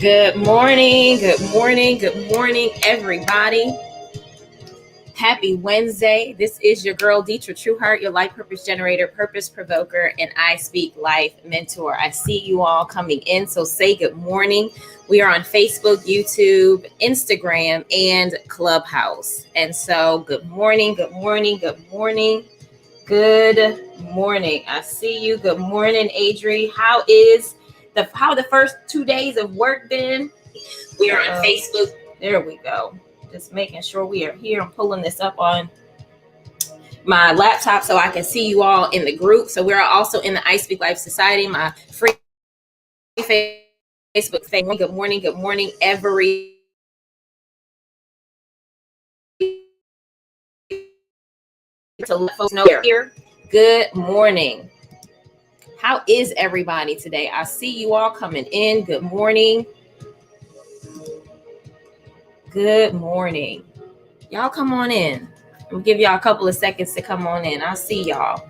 Good morning, everybody. Happy Wednesday. This is your girl, Detra Trueheart, your life purpose generator, purpose provoker, and iSpeaklife mentor. I see you all coming in, so say good morning. We are on Facebook, YouTube, Instagram, and Clubhouse. And so good morning. I see you. Good morning, Adri. How the first 2 days of work been? We are on Facebook. There we go. Just making sure we are here. I'm pulling this up on my laptop so I can see you all in the group. So we're also in the iSpeaklife Society, my free Facebook family. Good morning, every. To let folks know you're here. Good morning. How is everybody today? I see you all coming in. Good morning. Good morning. Y'all come on in. I'll give y'all a couple of seconds to come on in. I'll see y'all.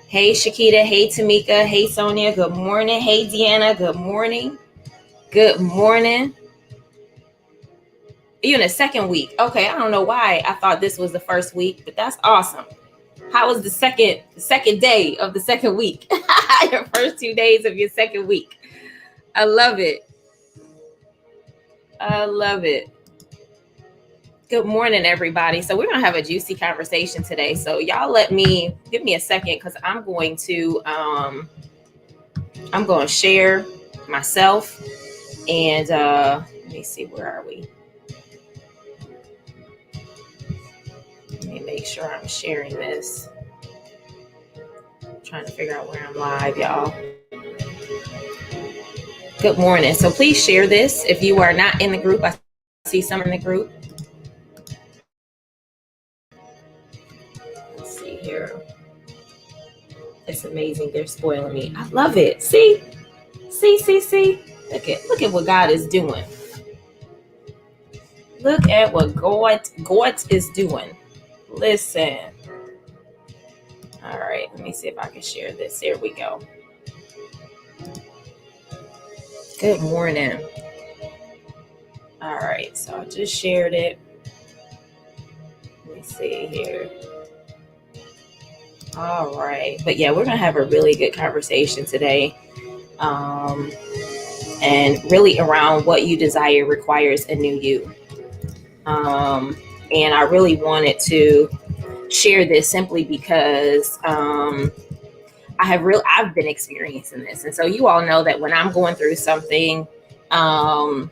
Hey, Shakita. Hey, Tamika. Hey, Sonia. Good morning. Hey, Deanna. Good morning. Good morning. You're in the second week. Okay, I don't know why I thought this was the first week, but that's awesome. How was the second day of the second week? Your first 2 days of your second week. I love it. Good morning, everybody. So we're going to have a juicy conversation today. So y'all give me a second because I'm going to share myself and let me see, where are we? Let me make sure I'm sharing this. I'm trying to figure out where I'm live, y'all. Good morning. So please share this. If you are not in the group, I see some in the group. Let's see here. It's amazing. They're spoiling me. I love it. See. Look at what God is doing. Look at what God is doing. Listen. All right. Let me see if I can share this. There we go. Good morning. All right. So I just shared it. Let me see here. All right. But yeah, we're going to have a really good conversation today. And really around what you desire requires a new you. And I really wanted to share this simply because I've been experiencing this. And so you all know that when I'm going through something, I'm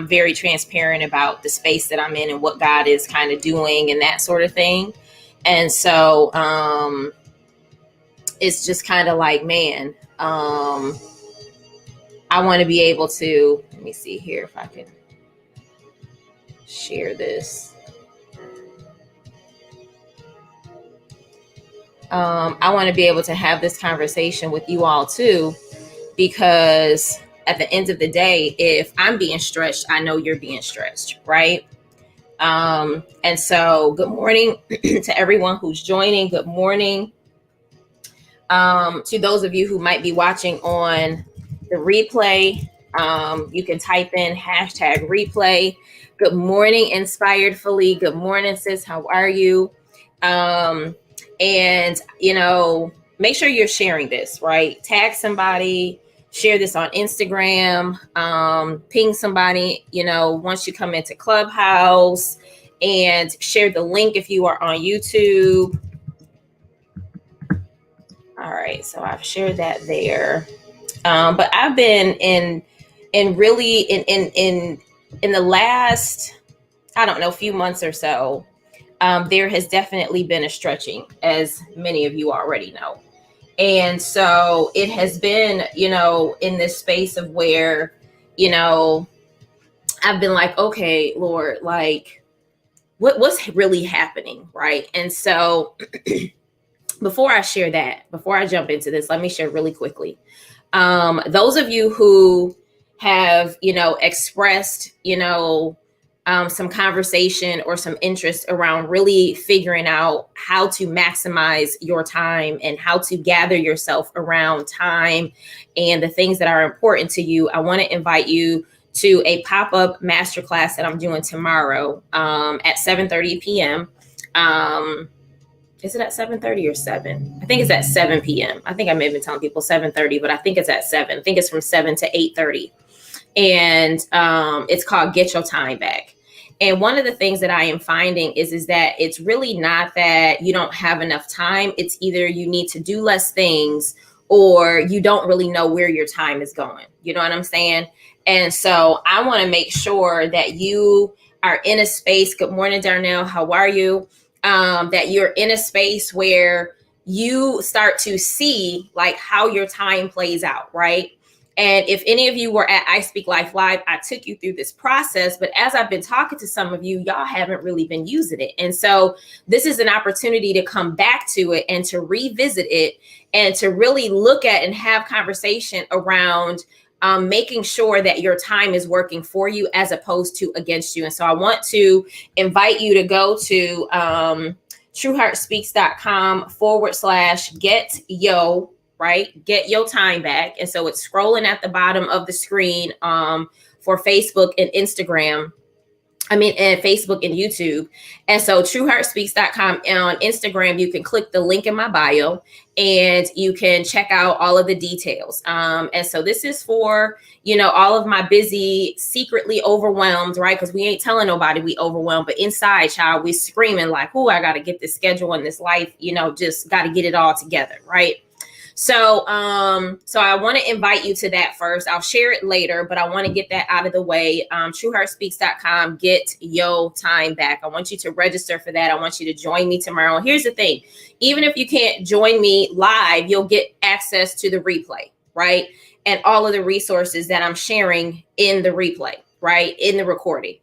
very transparent about the space that I'm in and what God is kind of doing and that sort of thing. And so it's just kind of like, man, I want to be able to, let me see here if I can share this. I want to be able to have this conversation with you all too, because at the end of the day, if I'm being stretched, I know you're being stretched, right? And so good morning to everyone who's joining. Good morning to those of you who might be watching on the replay. You can type in #replay. Good morning, Inspiredfully. Good morning, sis. How are you? And, make sure you're sharing this, right? Tag somebody, share this on Instagram, ping somebody, once you come into Clubhouse, and share the link if you are on YouTube. All right, so I've shared that there. But I've been in the last, I don't know, few months or so, there has definitely been a stretching, as many of you already know. And so it has been, in this space of where, I've been like, okay, Lord, like, what's really happening, right? And so before I jump into this, let me share really quickly. Those of you who have, expressed, some conversation or some interest around really figuring out how to maximize your time and how to gather yourself around time and the things that are important to you, I want to invite you to a pop-up masterclass that I'm doing tomorrow at 7:30 p.m. Is it at 7:30 or 7? I think it's at 7 p.m. I think I may have been telling people 7:30, but I think it's at 7. I think it's from 7 to 8:30. And it's called Get Your Time Back. And one of the things that I am finding is that it's really not that you don't have enough time. It's either you need to do less things or you don't really know where your time is going. You know what I'm saying? And so I want to make sure that you are in a space. Good morning, Darnell. How are you? That you're in a space where you start to see like how your time plays out, right? And if any of you were at iSpeaklife Live, I took you through this process. But as I've been talking to some of you, y'all haven't really been using it. And so this is an opportunity to come back to it and to revisit it and to really look at and have conversation around making sure that your time is working for you as opposed to against you. And so I want to invite you to go to TrueheartSpeaks.com/get right? Get your time back. And so it's scrolling at the bottom of the screen for Facebook and Instagram. And Facebook and YouTube. And so TrueheartSpeaks.com on Instagram, you can click the link in my bio and you can check out all of the details. And so this is for, all of my busy, secretly overwhelmed, right? Because we ain't telling nobody we overwhelmed, but inside, child, we screaming like, oh, I got to get this schedule and this life, just got to get it all together, right? So I want to invite you to that first. I'll share it later, but I want to get that out of the way. TrueheartSpeaks.com, get your time back. I want you to register for that. I want you to join me tomorrow. Here's the thing. Even if you can't join me live, you'll get access to the replay, right? And all of the resources that I'm sharing in the replay, right? In the recording.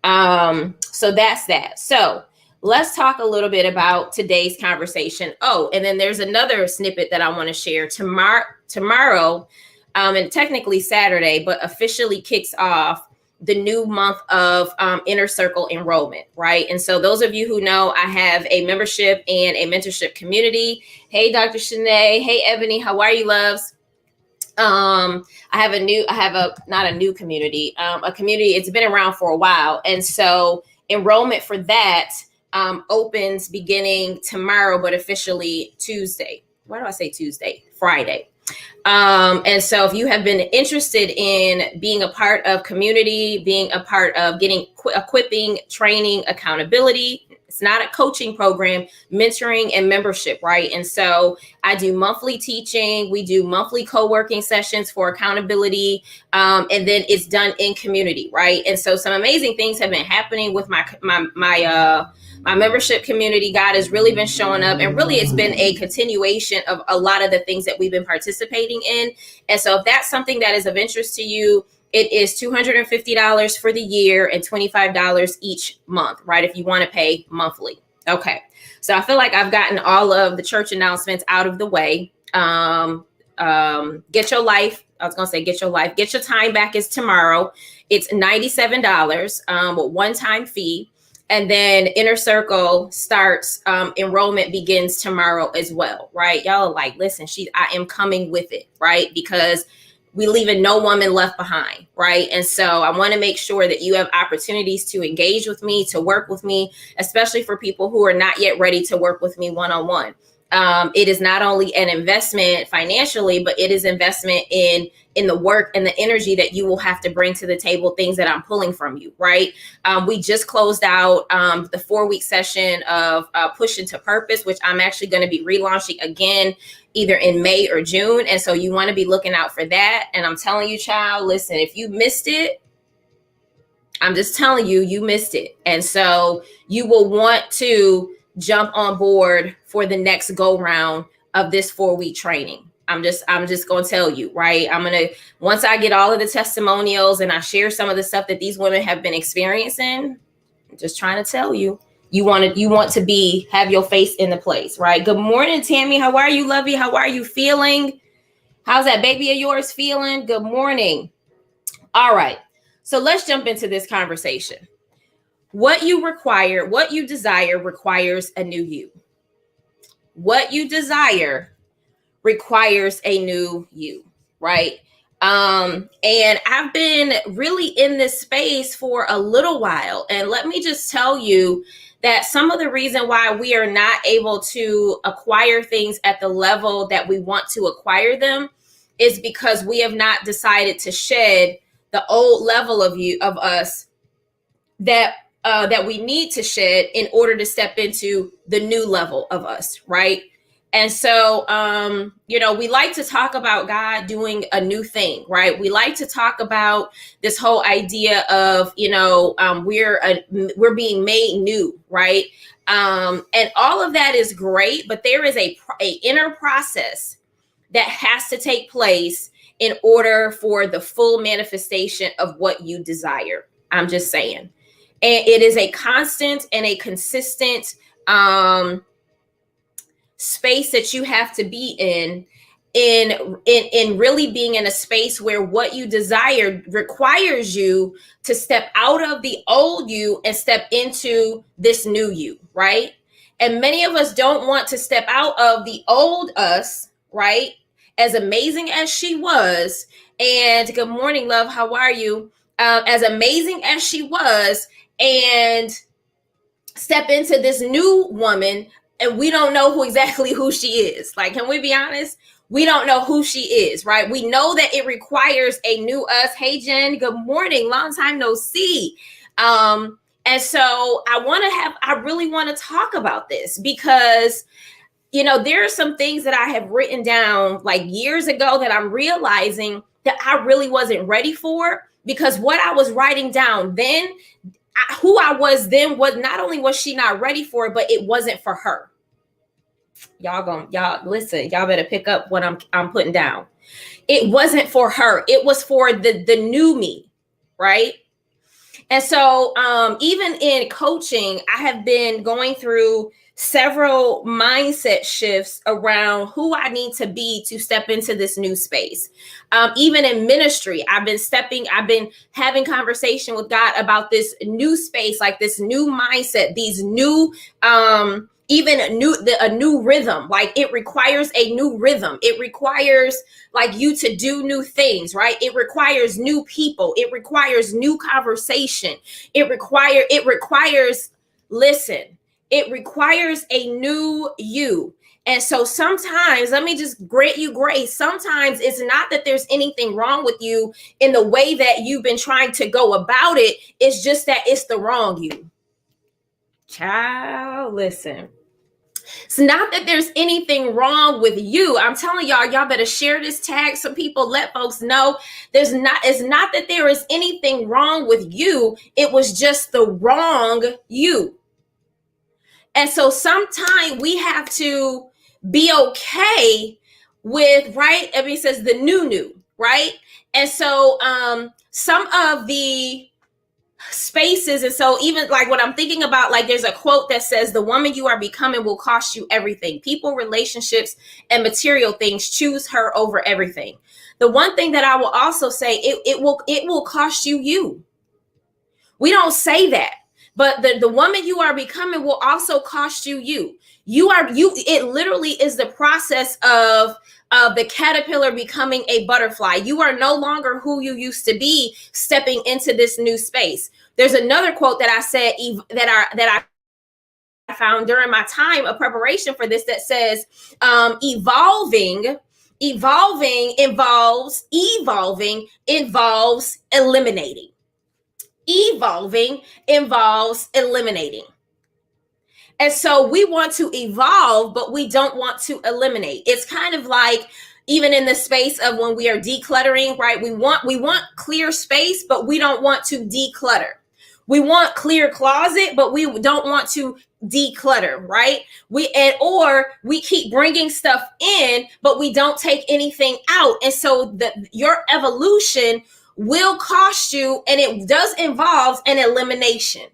So that's that. So let's talk a little bit about today's conversation. Oh, and then there's another snippet that I want to share. Tomorrow, and technically Saturday, but officially kicks off the new month of Inner Circle enrollment, right? And so those of you who know, I have a membership and a mentorship community. Hey, Dr. Shanae. Hey, Ebony. How are you, loves? Not a new community, a community. It's been around for a while. And so enrollment for that opens beginning tomorrow, but officially Tuesday. Why do I say Tuesday? Friday. And so if you have been interested in being a part of community, being a part of getting equipping, training, accountability, it's not a coaching program, mentoring and membership, right? And so I do monthly teaching. We do monthly co-working sessions for accountability. And then it's done in community, right? And so some amazing things have been happening with my membership community. God has really been showing up, and really it's been a continuation of a lot of the things that we've been participating in. And so if that's something that is of interest to you, it is $250 for the year and $25 each month, right? If you want to pay monthly. Okay. So I feel like I've gotten all of the church announcements out of the way. Get Your Life. I was going to say Get Your Life. Get Your Time Back is tomorrow. It's $97 with one-time fee. And then Inner Circle starts, enrollment begins tomorrow as well, right? Y'all are like, listen, I am coming with it, right? Because we leaving no woman left behind, right? And so I want to make sure that you have opportunities to engage with me, to work with me, especially for people who are not yet ready to work with me one-on-one. It is not only an investment financially, but it is investment in the work and the energy that you will have to bring to the table, things that I'm pulling from you, right? We just closed out the 4-week session of Push Into Purpose, which I'm actually going to be relaunching again, either in May or June. And so you want to be looking out for that. And I'm telling you, child, listen, if you missed it, I'm just telling you, you missed it. And so you will want to jump on board for the next go round of this 4-week training. I'm just going to tell you, right? Once I get all of the testimonials and I share some of the stuff that these women have been experiencing, I'm just trying to tell you, you want to have your face in the place, right? Good morning, Tammy. How are you, lovey? How are you feeling? How's that baby of yours feeling? Good morning. All right. So let's jump into this conversation. What you desire requires a new you. What you desire requires a new you, right? And I've been really in this space for a little while. And let me just tell you that some of the reason why we are not able to acquire things at the level that we want to acquire them is because we have not decided to shed the old level of us that we need to shed in order to step into the new level of us, right? And so, we like to talk about God doing a new thing, right? We like to talk about this whole idea of, we're being made new, right? And all of that is great, but there is a inner process that has to take place in order for the full manifestation of what you desire. I'm just saying. And it is a constant and a consistent space that you have to be in really being in a space where what you desire requires you to step out of the old you and step into this new you, right? And many of us don't want to step out of the old us, right? As amazing as she was, and good morning, love, how are you? As amazing as she was, and step into this new woman, and we don't know exactly who she is. Like, can we be honest? We don't know who she is, right? We know that it requires a new us. Hey, Jen, good morning. Long time no see. And so I really want to talk about this because, there are some things that I have written down like years ago that I'm realizing that I really wasn't ready for, because what I was writing down then, who I was then, was not only was she not ready for it, but it wasn't for her. Y'all listen, y'all better pick up what I'm putting down. It wasn't for her. It was for the new me, right? And so even in coaching, I have been going through several mindset shifts around who I need to be to step into this new space. Even in ministry, I've been having conversation with God about this new space, like this new mindset, these new, a new rhythm. Like, it requires a new rhythm. It requires like you to do new things, right? It requires new people. It requires new conversation. It requires, listen, it requires a new you. And so sometimes, let me just grant you grace. Sometimes it's not that there's anything wrong with you in the way that you've been trying to go about it. It's just that it's the wrong you. Child, listen. It's not that there's anything wrong with you. I'm telling y'all better share this, tag some people, let folks know it's not that there is anything wrong with you. It was just the wrong you. And so sometimes we have to be okay with, right? I mean, it says the new, right? And so some of the spaces, and so even like what I'm thinking about, like there's a quote that says, the woman you are becoming will cost you everything. People, relationships, and material things. Choose her over everything. The one thing that I will also say, it will cost you. We don't say that, but the woman you are becoming will also cost you. It literally is the process of the caterpillar becoming a butterfly. You are no longer who you used to be, stepping into this new space. There's another quote that I said that I found during my time of preparation for this that says, evolving involves eliminating. Evolving involves eliminating. And so we want to evolve, but we don't want to eliminate. It's kind of like, even in the space of when we are decluttering, right? We want clear space, but we don't want to declutter. We want clear closet, but we don't want to declutter, right? Or we keep bringing stuff in, but we don't take anything out. And so your evolution will cost you, and it does involve an elimination.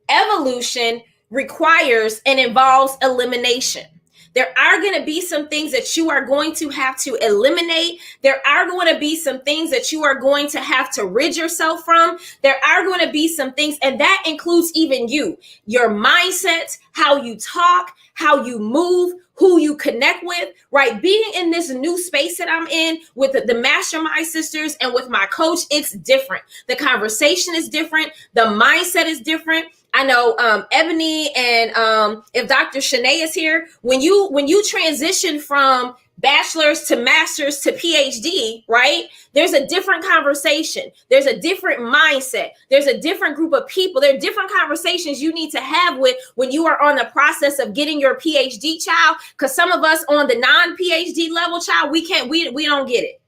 Evolution requires and involves elimination. There are going to be some things that you are going to have to eliminate. There are going to be some things that you are going to have to rid yourself from. There are going to be some things, and that includes even you, your mindset, how you talk, how you move, who you connect with, right? Being in this new space that I'm in with the mastermind sisters and with my coach, it's different. The conversation is different. The mindset is different. I know Ebony and if Dr. Shanae is here, when you transition from bachelor's to master's to PhD, right? There's a different conversation. There's a different mindset. There's a different group of people. There are different conversations you need to have with when you are on the process of getting your PhD, child. Because some of us on the non-PhD level, child, we don't get it.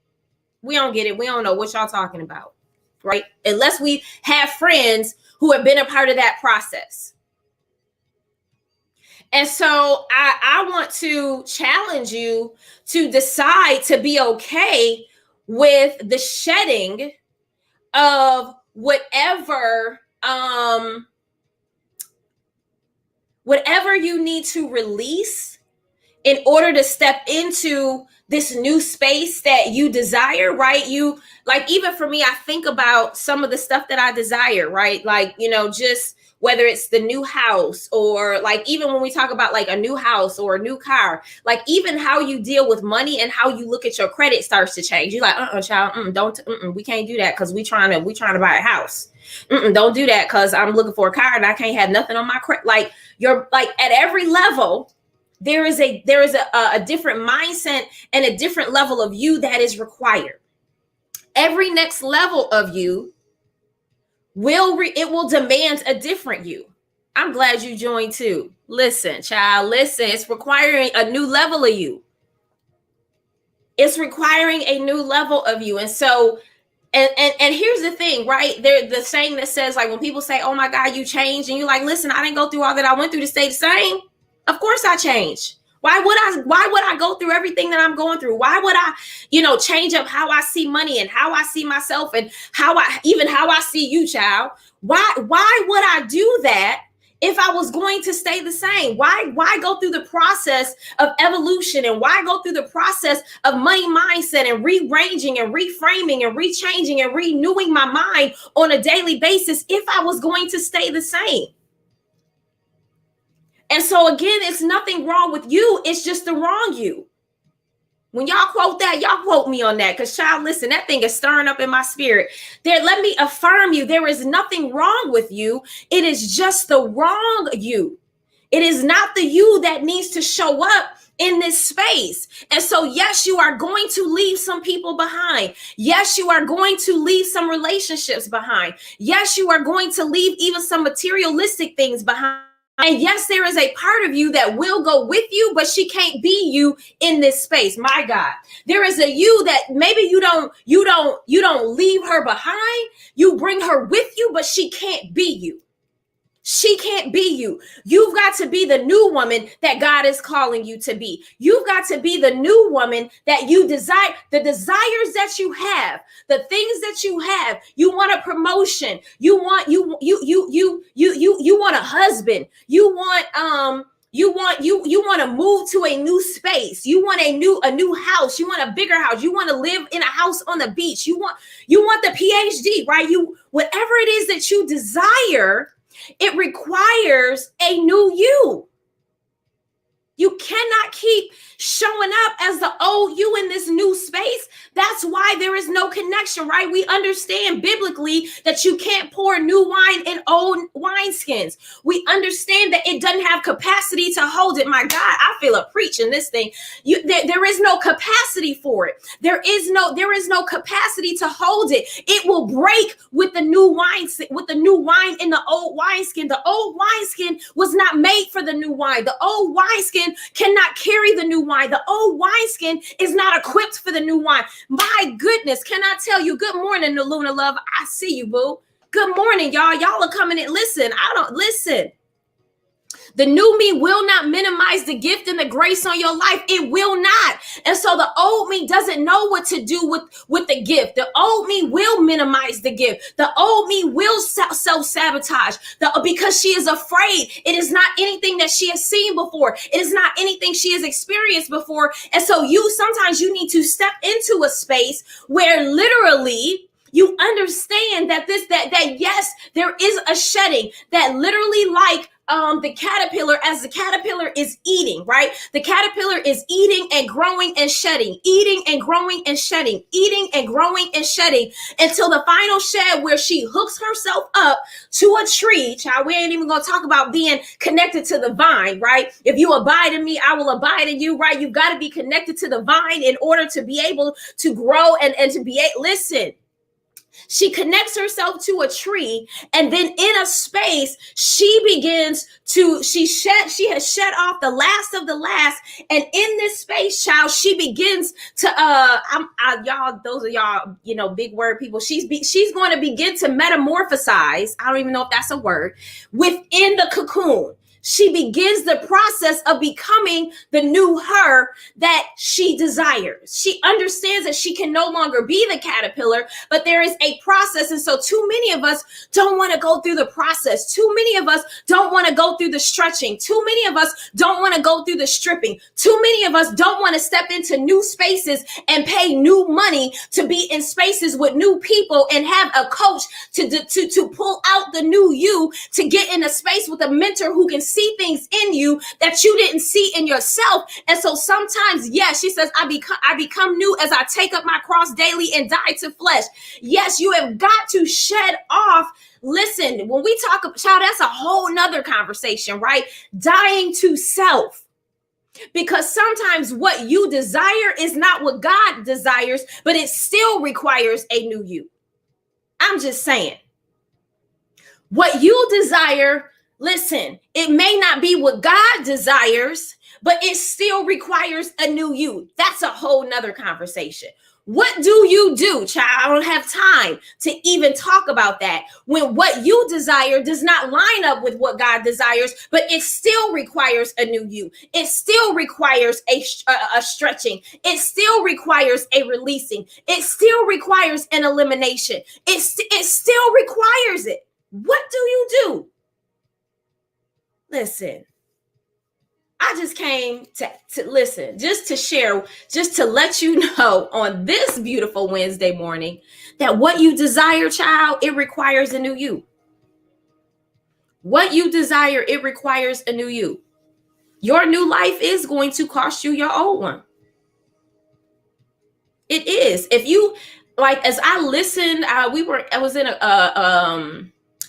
We don't get it. We don't know what y'all talking about, right? Unless we have friends who have been a part of that process. And so I want to challenge you to decide to be okay with the shedding of whatever you need to release in order to step into this new space that you desire, right? You, like, even for me, I think about some of the stuff that I desire, right? Like, just whether it's the new house, or like, even when we talk about like a new house or a new car, like even how you deal with money and how you look at your credit starts to change. You're like, child, don't, we can't do that because we trying to buy a house. Don't do that because I'm looking for a car and I can't have nothing on my credit. Like, you're like, at every level, there is a different mindset and a different level of you that is required. Every next level of you will demand a different you. I'm glad you joined too. Listen, child, listen. It's requiring a new level of you. It's requiring a new level of you. And so, and here's the thing, right? There's the saying that says, like, when people say, "Oh my God, you changed," and you're like, "Listen, I didn't go through all that I went through to stay the same." Of course I changed. Why would I go through everything that I'm going through? Why would I, change up how I see money and how I see myself and how I see you, child? Why would I do that if I was going to stay the same? Why go through the process of evolution, and why go through the process of money mindset and rearranging and reframing and rechanging and renewing my mind on a daily basis if I was going to stay the same? And so again, it's nothing wrong with you. It's just the wrong you. When y'all quote that, y'all quote me on that. Because, child, listen, that thing is stirring up in my spirit. Let me affirm you. There is nothing wrong with you. It is just the wrong you. It is not the you that needs to show up in this space. And so, yes, you are going to leave some people behind. Yes, you are going to leave some relationships behind. Yes, you are going to leave even some materialistic things behind. And yes, there is a part of you that will go with you, but she can't be you in this space. My God, there is a you that maybe you don't leave her behind. You bring her with you, but she can't be you. She can't be you. You've got to be the new woman that God is calling you to be. You've got to be the new woman that you desire, the desires that you have, the things that you have. You want a promotion. You want a husband. You want to move to a new space. You want a new house. You want a bigger house. You want to live in a house on the beach. You want the PhD, right? Whatever it is that you desire, it requires a new you. You cannot keep showing up as the old you in this new space. That's why there is no connection, right? We understand biblically that you can't pour new wine in old wineskins. We understand that it doesn't have capacity to hold it. My God, I feel a preach in this thing. There is no capacity for it. There is no capacity to hold it. It will break with the new wine in the old wineskin. The old wineskin was not made for the new wine. The old wineskin cannot carry the new wine. The old wineskin is not equipped for the new wine. My goodness, can I tell you? Good morning, Luna Love. I see you, boo. Good morning, y'all. Y'all are coming in. Listen. The new me will not minimize the gift and the grace grace on your life? It will not. And so the old me doesn't know what to do with the gift. The old me will minimize the gift. The old me will self-sabotage because she is afraid. It is not anything that she has seen before. It is not anything she has experienced before. And so sometimes you need to step into a space where literally you understand that yes, there is a shedding, that literally like the caterpillar, as the caterpillar is eating, right? The caterpillar is eating and growing and shedding, eating and growing and shedding, eating and growing and shedding until the final shed where she hooks herself up to a tree. Child, we ain't even gonna talk about being connected to the vine, right? If you abide in me, I will abide in you, right? You've got to be connected to the vine in order to be able to grow and to be listen. She connects herself to a tree, and then in a space, she has shed off the last of the last. And in this space, child, she begins to, y'all, those are y'all, big word people. She's going to begin to metamorphosize. I don't even know if that's a word, within the cocoon. She begins the process of becoming the new her that she desires. She understands that she can no longer be the caterpillar, but there is a process. And so too many of us don't want to go through the process. Too many of us don't want to go through the stretching. Too many of us don't want to go through the stripping. Too many of us don't want to step into new spaces and pay new money to be in spaces with new people and have a coach to pull out the new you, to get in a space with a mentor who can see things in you that you didn't see in yourself. And so sometimes, yes, she says, I become new as I take up my cross daily and die to flesh. Yes, you have got to shed off. Listen, when we talk about, child, that's a whole nother conversation, right? Dying to self. Because sometimes what you desire is not what God desires, but it still requires a new you. I'm just saying. What you desire, listen, it may not be what God desires, but it still requires a new you. That's a whole nother conversation. What do you do, child? I don't have time to even talk about that. When what you desire does not line up with what God desires, but it still requires a new you. It still requires a stretching. It still requires a releasing. It still requires an elimination. It still requires it. What do you do? Listen, I just came to listen, just to share, just to let you know on this beautiful Wednesday morning that what you desire, child, it requires a new you. What you desire, it requires a new you. Your new life is going to cost you your old one. It is. If you, like, as I listened, I was in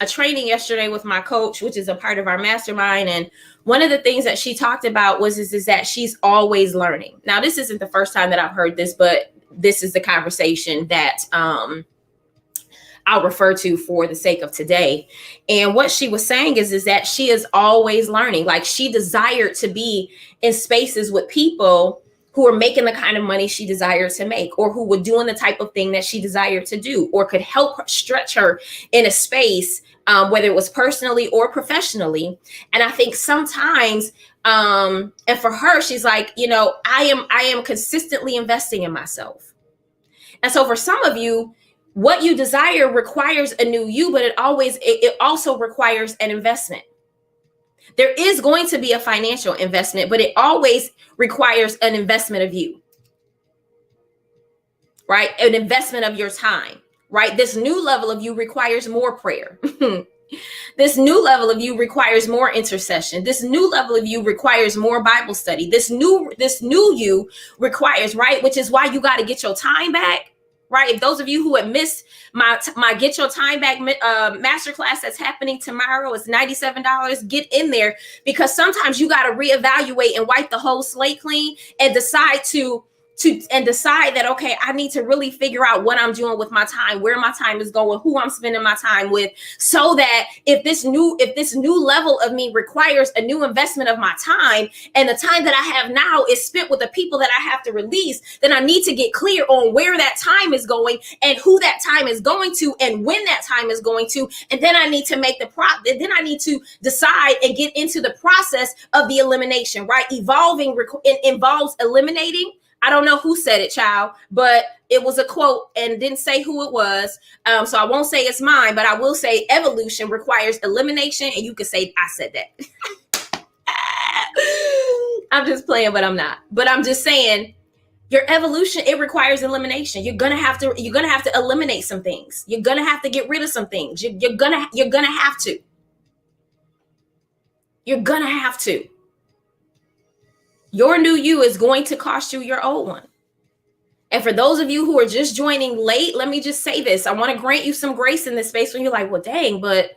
a training yesterday with my coach, which is a part of our mastermind. And one of the things that she talked about is that she's always learning. Now, this isn't the first time that I've heard this, but this is the conversation that I'll refer to for the sake of today. And what she was saying is that she is always learning. Like, she desired to be in spaces with people who are making the kind of money she desired to make, or who were doing the type of thing that she desired to do, or could help her, stretch her in a space, whether it was personally or professionally. And I think sometimes, and for her, she's like, I am consistently investing in myself. And so for some of you, what you desire requires a new you, but it also requires an investment. There is going to be a financial investment, but it always requires an investment of you, right? An investment of your time, right? This new level of you requires more prayer. This new level of you requires more intercession. This new level of you requires more Bible study. This new you requires, right? Which is why you got to get your time back. Right. If those of you who have missed my Get Your Time Back Masterclass that's happening tomorrow, it's $97. Get in there, because sometimes you got to reevaluate and wipe the whole slate clean and decide to and decide that, okay, I need to really figure out what I'm doing with my time, where my time is going, who I'm spending my time with, so that if this new level of me requires a new investment of my time, and the time that I have now is spent with the people that I have to release, then I need to get clear on where that time is going and who that time is going to and when that time is going to. And then I need to then I need to decide and get into the process of the elimination, right? Evolving involves eliminating. I don't know who said it, child, but it was a quote and didn't say who it was. So I won't say it's mine, but I will say evolution requires elimination. And you could say I said that. I'm just playing, but I'm not. But I'm just saying your evolution, it requires elimination. You're gonna have to eliminate some things. You're gonna have to get rid of some things. You're gonna have to. You're gonna have to. Your new you is going to cost you your old one. And for those of you who are just joining late, let me just say this. I want to grant you some grace in this space when you're like, well, dang, but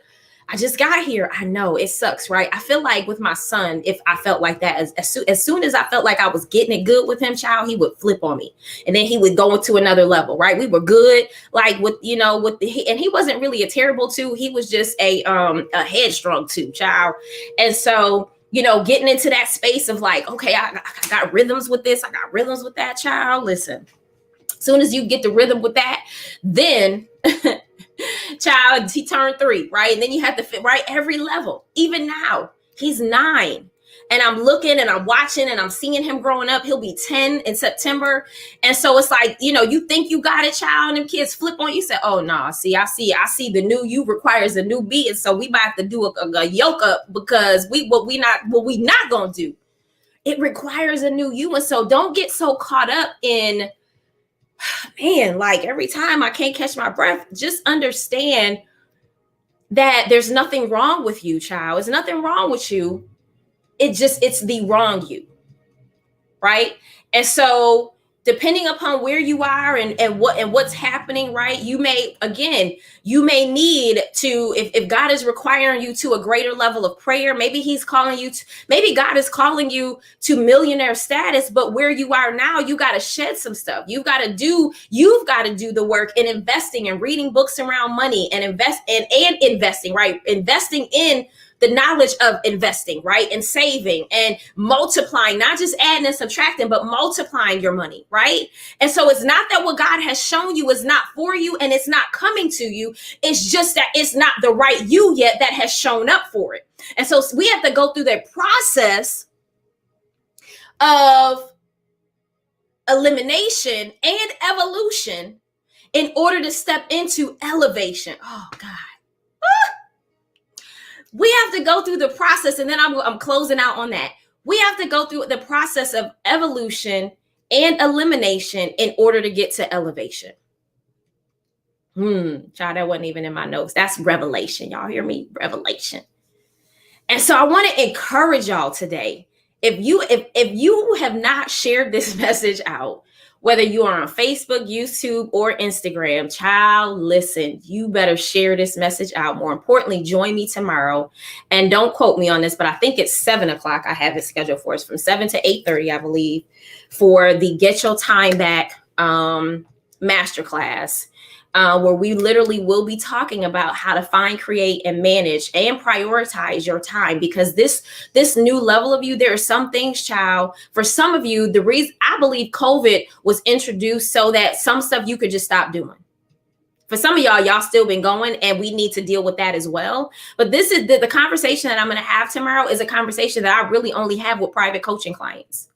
I just got here. I know it sucks, right? I feel like with my son, if I felt like that, as soon as I felt like I was getting it good with him, child, he would flip on me. And then he would go into another level, right? We were good, like and he wasn't really a terrible two. He was just a headstrong two, child. And so, getting into that space of like, okay, I got rhythms with this. I got rhythms with that, child. Listen, as soon as you get the rhythm with that, then child, he turned 3, right? And then you have to fit right every level. Even now, he's 9. And I'm looking and I'm watching and I'm seeing him growing up. He'll be 10 in September. And so it's like, you think you got it, child, and them kids flip on you. Say, oh, no, I see the new you requires a new me. And so we might have to do a yoke up, because what we not going to do. It requires a new you. And so don't get so caught up in, man, like every time I can't catch my breath. Just understand that there's nothing wrong with you, child. There's nothing wrong with you. It's the wrong you, right? And so depending upon where you are and what's happening, right? You may need to, if God is requiring you to a greater level of prayer, maybe maybe God is calling you to millionaire status, but where you are now, you got to shed some stuff. You've got to do the work in investing and reading books around money and investing, right? Investing in the knowledge of investing, right? And saving and multiplying, not just adding and subtracting, but multiplying your money, right? And so it's not that what God has shown you is not for you and it's not coming to you. It's just that it's not the right you yet that has shown up for it. And so we have to go through the process of elimination and evolution in order to step into elevation. Oh, God. We have to go through the process, and then I'm closing out on that. We have to go through the process of evolution and elimination in order to get to elevation. Child, that wasn't even in my notes. That's revelation. Y'all hear me? Revelation. And so I want to encourage y'all today. If you have not shared this message out, whether you are on Facebook, YouTube, or Instagram, child, listen, you better share this message out. More importantly, join me tomorrow. And don't quote me on this, but I think it's 7:00. I have it scheduled for us from 7 to 8:30, I believe, for the Get Your Time Back Masterclass, where we literally will be talking about how to find, create, and manage and prioritize your time. Because this new level of you, there are some things, child, for some of you, the reason I believe COVID was introduced so that some stuff you could just stop doing. For some of y'all still been going, and we need to deal with that as well. But this is the conversation that I'm going to have tomorrow is a conversation that I really only have with private coaching clients.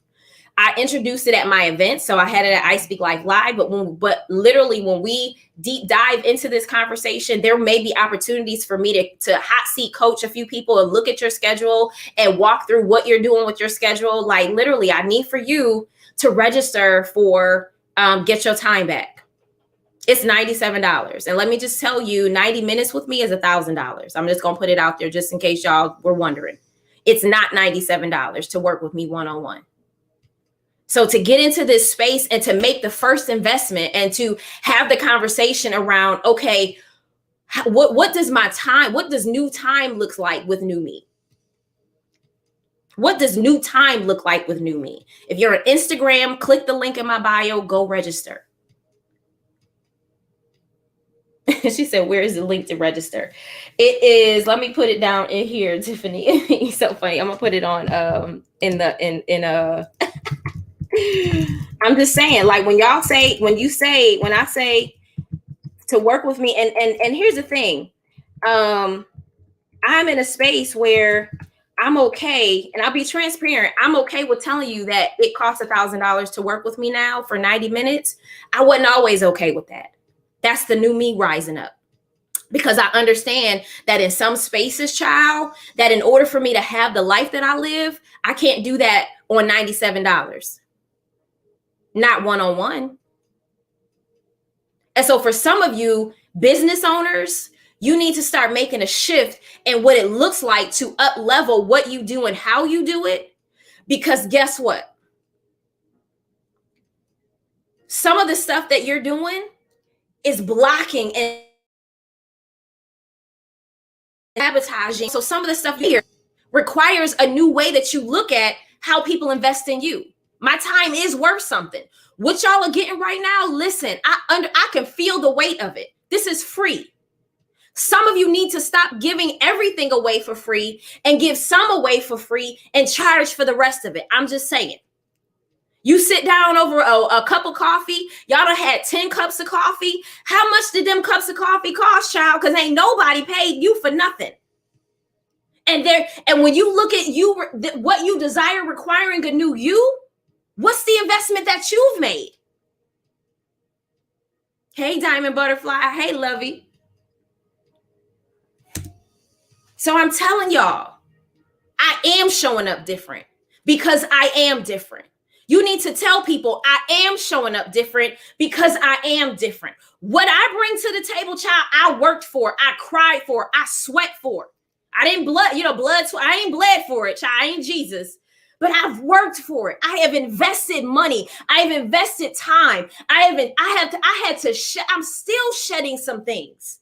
I introduced it at my event. So I had it at iSpeaklife Live, but literally when we deep dive into this conversation, there may be opportunities for me to hot seat coach a few people and look at your schedule and walk through what you're doing with your schedule. Like literally, I need for you to register for Get Your Time Back. It's $97. And let me just tell you, 90 minutes with me is $1,000. I'm just going to put it out there just in case y'all were wondering. It's not $97 to work with me one-on-one. So to get into this space and to make the first investment and to have the conversation around, okay, what does new time looks like with new me? What does new time look like with new me? If you're on Instagram, click the link in my bio, go register. She said, where is the link to register? It is, let me put it down in here, Tiffany. So funny. I'm gonna put it on in I'm just saying, like when I say to work with me, and here's the thing. I'm in a space where I'm okay, and I'll be transparent. I'm okay with telling you that it costs $1,000 to work with me now for 90 minutes. I wasn't always okay with that. That's the new me rising up. Because I understand that in some spaces, child, that in order for me to have the life that I live, I can't do that on $97. Not one-on-one. And so for some of you business owners, you need to start making a shift in what it looks like to up level what you do and how you do it. Because guess what? Some of the stuff that you're doing is blocking and sabotaging. So some of the stuff here requires a new way that you look at how people invest in you. My time is worth something. What y'all are getting right now, listen, I can feel the weight of it. This is free. Some of you need to stop giving everything away for free and give some away for free and charge for the rest of it. I'm just saying. You sit down over a cup of coffee. Y'all done had 10 cups of coffee. How much did them cups of coffee cost, child? Because ain't nobody paid you for nothing. And when you look at you, what you desire requiring a new you, what's the investment that you've made? Hey, Diamond Butterfly. Hey, Lovey. So I'm telling y'all, I am showing up different because I am different. You need to tell people I am showing up different because I am different. What I bring to the table, child, I worked for, I cried for, I sweat for. I didn't I ain't bled for it, child. I ain't Jesus. But I've worked for it. I have invested money. I have invested time. I'm still shedding some things.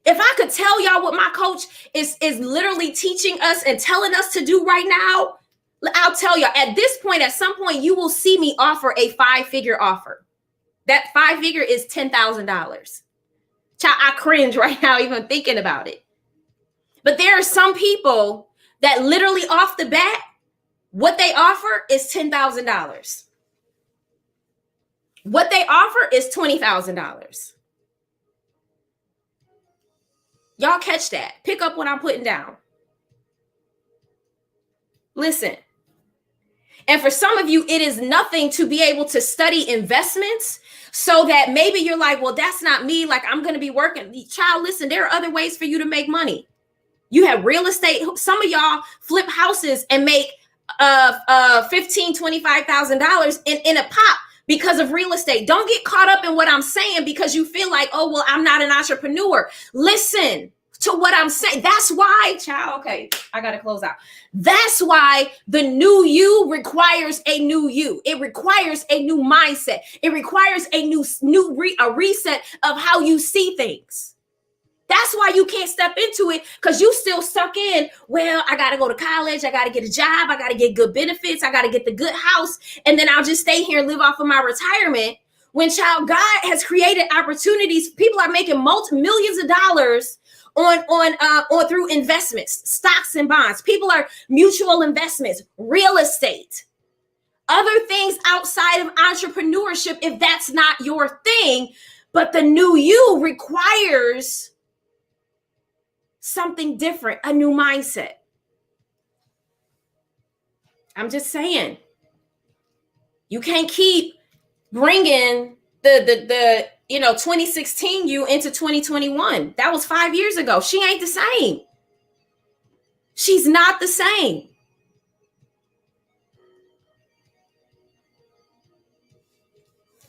If I could tell y'all what my coach is literally teaching us and telling us to do right now, I'll tell y'all at some point, you will see me offer a 5-figure offer. That 5-figure is $10,000. Child, I cringe right now even thinking about it. But there are some people that literally off the bat, what they offer is $10,000. What they offer is $20,000. Y'all catch that. Pick up what I'm putting down. Listen. And for some of you, it is nothing to be able to study investments so that maybe you're like, well, that's not me. Like, I'm going to be working. Child, listen, there are other ways for you to make money. You have real estate. Some of y'all flip houses and make $15,000, $25,000 in a pop because of real estate. Don't get caught up in what I'm saying because you feel like, oh, well, I'm not an entrepreneur. Listen to what I'm saying. That's why, child. Okay, I got to close out. That's why the new you requires a new you. It requires a new mindset. It requires a reset of how you see things. That's why you can't step into it because you still stuck in, well, I got to go to college. I got to get a job. I got to get good benefits. I got to get the good house. And then I'll just stay here and live off of my retirement. When, child, God has created opportunities. People are making millions of dollars on through investments, stocks and bonds. People are mutual investments, real estate, other things outside of entrepreneurship, if that's not your thing. But the new you requires something different, a new mindset. I'm just saying, you can't keep bringing the 2016 you into 2021. That was 5 years ago. She ain't the same. She's not the same.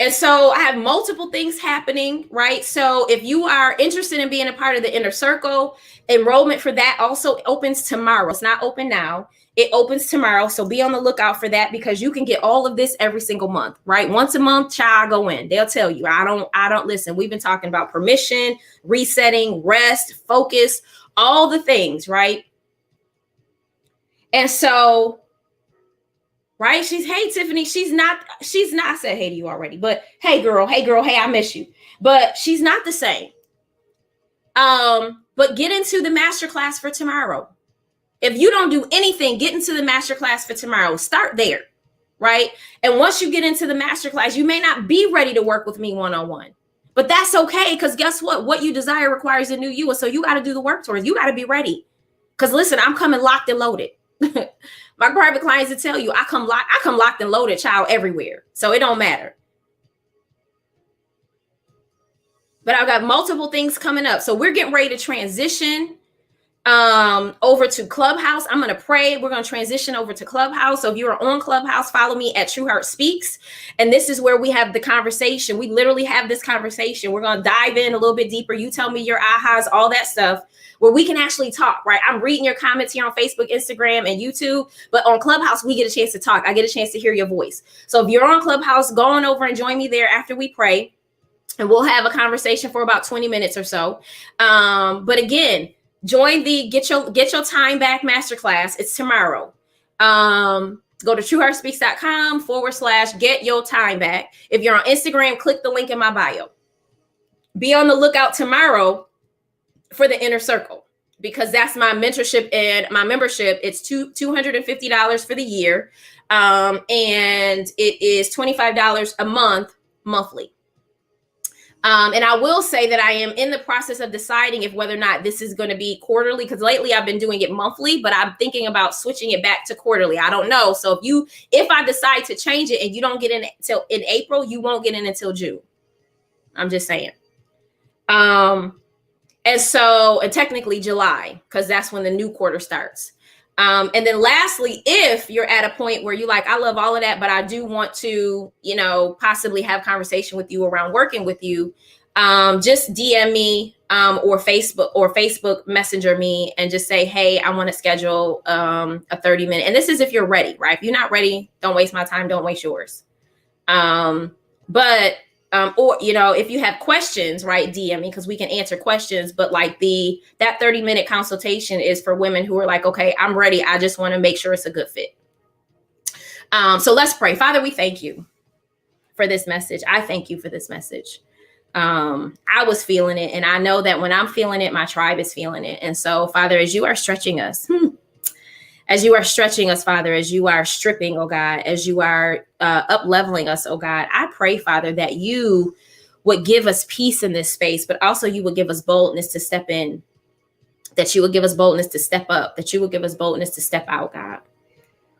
And so I have multiple things happening, right? So if you are interested in being a part of the inner circle, enrollment for that also opens tomorrow. It's not open now. It opens tomorrow. So be on the lookout for that because you can get all of this every single month, right? Once a month, child, go in. They'll tell you, I don't listen. We've been talking about permission, resetting, rest, focus, all the things, right? And so, right, hey, Tiffany, she's not, I said hey to you already, but hey girl, hey, I miss you. But she's not the same. But get into the masterclass for tomorrow. If you don't do anything, get into the masterclass for tomorrow. Start there, right? And once you get into the masterclass, you may not be ready to work with me one-on-one. But that's okay, because guess what? What you desire requires a new you. And so you got to do the work towards. You got to be ready. Because listen, I'm coming locked and loaded. My private clients will tell you, I come locked and loaded, child, everywhere. So it don't matter. But I've got multiple things coming up. So we're getting ready to transition over to Clubhouse. I'm going to pray. We're going to transition over to Clubhouse. So if you're on Clubhouse, follow me at TrueheartSpeaks. And this is where we have the conversation. We literally have this conversation. We're going to dive in a little bit deeper. You tell me your ahas, all that stuff, where we can actually talk, right? I'm reading your comments here on Facebook, Instagram, and YouTube. But on Clubhouse, we get a chance to talk. I get a chance to hear your voice. So if you're on Clubhouse, go on over and join me there after we pray. And we'll have a conversation for about 20 minutes or so. But again, join the Get Your Time Back Masterclass. It's tomorrow. Go to TrueheartSpeaks.com/Get Your Time Back. If you're on Instagram, click the link in my bio. Be on the lookout tomorrow for the Inner Circle, because that's my mentorship and my membership. It's $250 for the year. And it is $25 a month, monthly. And I will say that I am in the process of deciding if whether or not this is going to be quarterly, because lately I've been doing it monthly, but I'm thinking about switching it back to quarterly. I don't know. So if I decide to change it and you don't get in until in April, you won't get in until June. I'm just saying. And technically July, because that's when the new quarter starts. And then lastly, if you're at a point where you're like, I love all of that, but I do want to, possibly have conversation with you around working with you, just DM me or Facebook Messenger me and just say, hey, I want to schedule a 30-minute. And this is if you're ready, right? If you're not ready, don't waste my time. Don't waste yours. If you have questions, right, DM me, because we can answer questions. But like that 30-minute consultation is for women who are like, okay, I'm ready. I just want to make sure it's a good fit. So let's pray. Father, we thank you for this message. I thank you for this message. I was feeling it, and I know that when I'm feeling it, my tribe is feeling it. And so, Father, as you are stretching us, Father, as you are stripping, oh God, as you are up-leveling us, oh God, I pray, Father, that you would give us peace in this space, but also you would give us boldness to step in, that you would give us boldness to step up, that you would give us boldness to step out, God.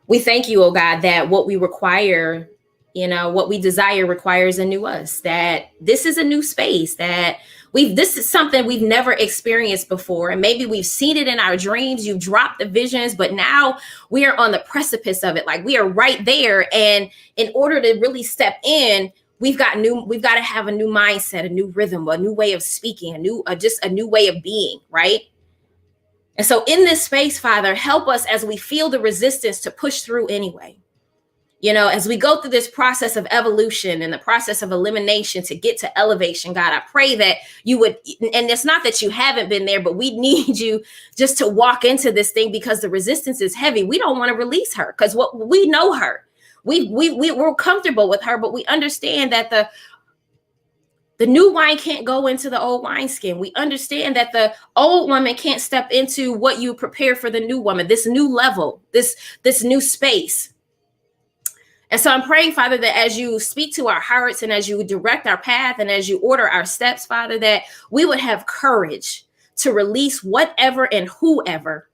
We thank you, oh God, that what we require, what we desire requires a new us, that this is a new space, that this is something we've never experienced before. And maybe we've seen it in our dreams. You've dropped the visions, but now we are on the precipice of it. Like we are right there. And in order to really step in, we've got to have a new mindset, a new rhythm, a new way of speaking, a new way of being, right? And so in this space, Father, help us as we feel the resistance to push through anyway. As we go through this process of evolution and the process of elimination to get to elevation, God, I pray that you would, and it's not that you haven't been there, but we need you just to walk into this thing because the resistance is heavy. We don't want to release her because we know her. We're comfortable with her, but we understand that the new wine can't go into the old wineskin. We understand that the old woman can't step into what you prepare for the new woman, this new level, this new space. And so I'm praying, Father, that as you speak to our hearts and as you direct our path and as you order our steps, Father, that we would have courage to release whatever and whoever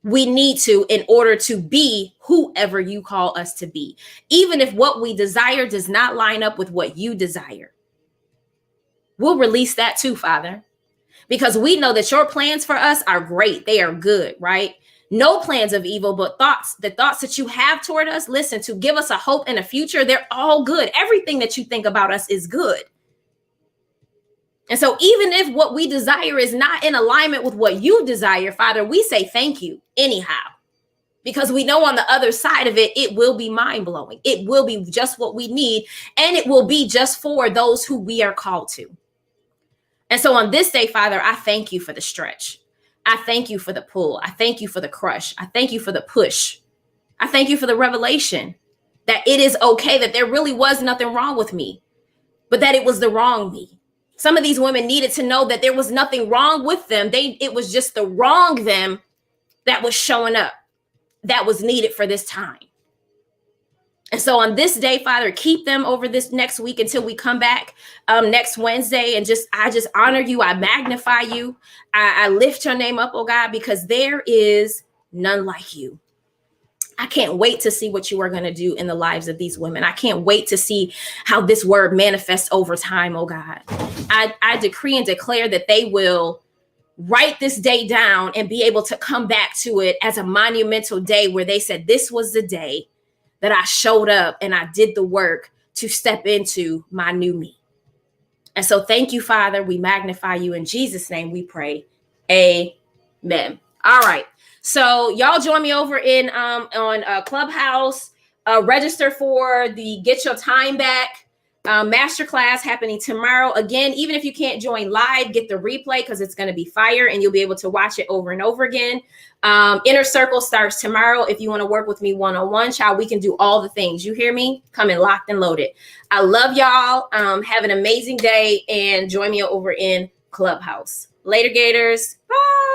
we need to in order to be whoever you call us to be, even if what we desire does not line up with what you desire. We'll release that too, Father, because we know that your plans for us are great. They are good, right? No plans of evil, but the thoughts that you have toward us, listen, to give us a hope and a future, they're all good. Everything that you think about us is good. And so even if what we desire is not in alignment with what you desire, Father, we say thank you anyhow, because we know on the other side of it, it will be mind-blowing. It will be just what we need, and it will be just for those who we are called to. And so on this day, Father, I thank you for the stretch. I thank you for the pull. I thank you for the crush. I thank you for the push. I thank you for the revelation that it is okay, that there really was nothing wrong with me, but that it was the wrong me. Some of these women needed to know that there was nothing wrong with them. It was just the wrong them that was showing up, that was needed for this time. And so on this day, Father, keep them over this next week until we come back next Wednesday. And I just honor you. I magnify you. I lift your name up, oh God, because there is none like you. I can't wait to see what you are going to do in the lives of these women. I can't wait to see how this word manifests over time, oh God. I decree and declare that they will write this day down and be able to come back to it as a monumental day where they said, this was the day that I showed up and I did the work to step into my new me. And so thank you, Father. We magnify you. In Jesus' name we pray. Amen. All right. So y'all join me over on Clubhouse. Register for the Get Your Time Back Masterclass happening tomorrow. Again, even if you can't join live, get the replay because it's going to be fire and you'll be able to watch it over and over again. Inner Circle starts tomorrow. If you want to work with me one-on-one, child, we can do all the things. You hear me? Come in locked and loaded. I love y'all. Have an amazing day and join me over in Clubhouse. Later, Gators. Bye.